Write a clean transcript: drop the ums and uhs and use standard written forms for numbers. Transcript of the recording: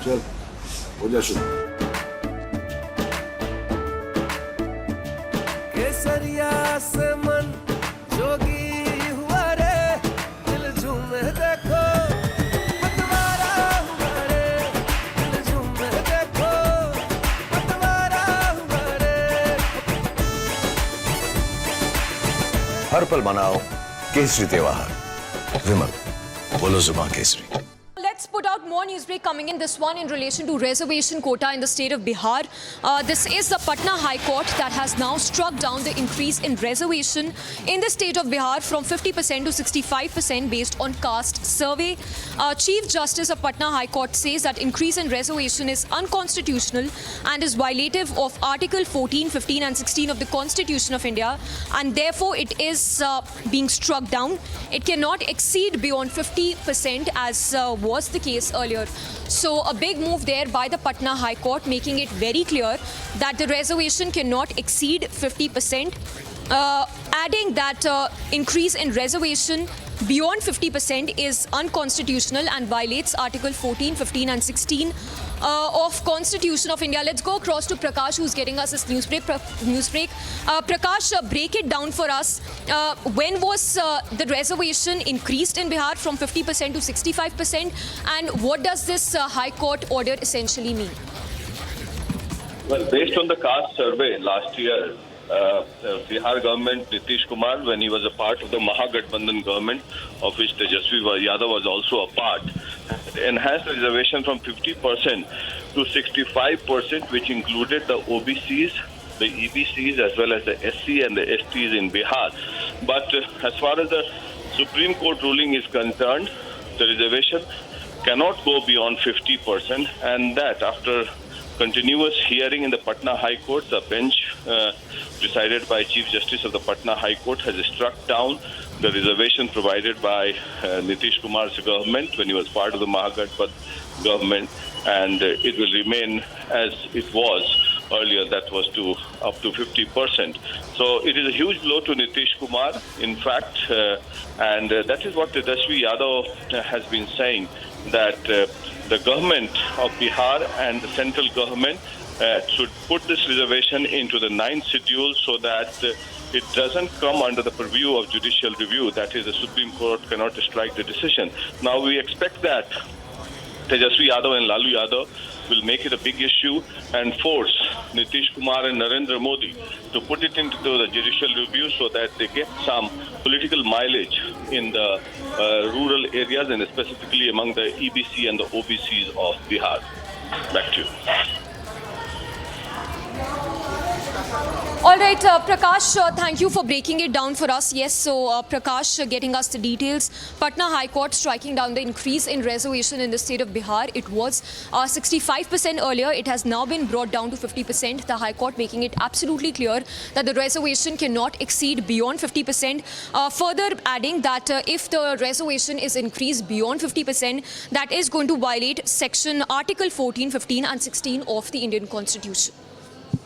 चल हो जा शुरू। केसरिया से मन जोगी हुआ रे, दिल झूमे देखो पतवारा हुआ रे, दिल झूमे देखो पतवारा हुआ रे। हर पल मनाओ केसरी त्योहार। विमल, बोलो जुबान Kesari. Let's put out more news break coming in. This one in relation to reservation quota in the state of Bihar. This is the Patna High Court that has now struck down the increase in reservation in the state of Bihar from 50% to 65% based on caste survey. Chief Justice of Patna High Court says that increase in reservation is unconstitutional and is violative of Article 14, 15 and 16 of the Constitution of India, and therefore it is being struck down. It cannot exceed beyond 50% as was the case earlier. So a big move there by the Patna High Court, making it very clear that the reservation cannot exceed 50%, adding that increase in reservation beyond 50% is unconstitutional and violates Article 14, 15 and 16 of Constitution of India. Let's go across to Prakash, who's getting us this news break. Prakash, break it down for us. When was the reservation increased in Bihar from 50% to 65%, and what does this High Court order essentially mean? Well, based on the caste survey last year, Bihar government, Nitish Kumar, when he was a part of the Mahagathbandhan government, of which Tejasvi Yadav was also a part, enhanced reservation from 50% to 65%, which included the OBCs, the EBCs, as well as the SC and the STs in Bihar. But as far as the Supreme Court ruling is concerned, the reservation cannot go beyond 50%, and that after continuous hearing in the Patna High Court, the bench presided by Chief Justice of the Patna High Court has struck down the reservation provided by Nitish Kumar's government when he was part of the Mahagathbandhan government, and it will remain as it was earlier, that was to up to 50%. So it is a huge blow to Nitish Kumar, in fact, and that is what Tejasvi Yadav has been saying, that the government of Bihar and the central government should put this reservation into the 9th schedule so that it doesn't come under the purview of judicial review. That is, the Supreme Court cannot strike the decision. Now we expect that Tejasvi Yadav and Lalu Yadav will make it a big issue and force Nitish Kumar and Narendra Modi to put it into the judicial review so that they get some political mileage in the rural areas and specifically among the EBC and the OBCs of Bihar. Back to you. All right, Prakash, thank you for breaking it down for us. Yes, so Prakash getting us the details. Patna High Court striking down the increase in reservation in the state of Bihar. It was 65% earlier. It has now been brought down to 50%. The High Court making it absolutely clear that the reservation cannot exceed beyond 50%. Further adding that if the reservation is increased beyond 50%, that is going to violate Section Article 14, 15 and 16 of the Indian Constitution.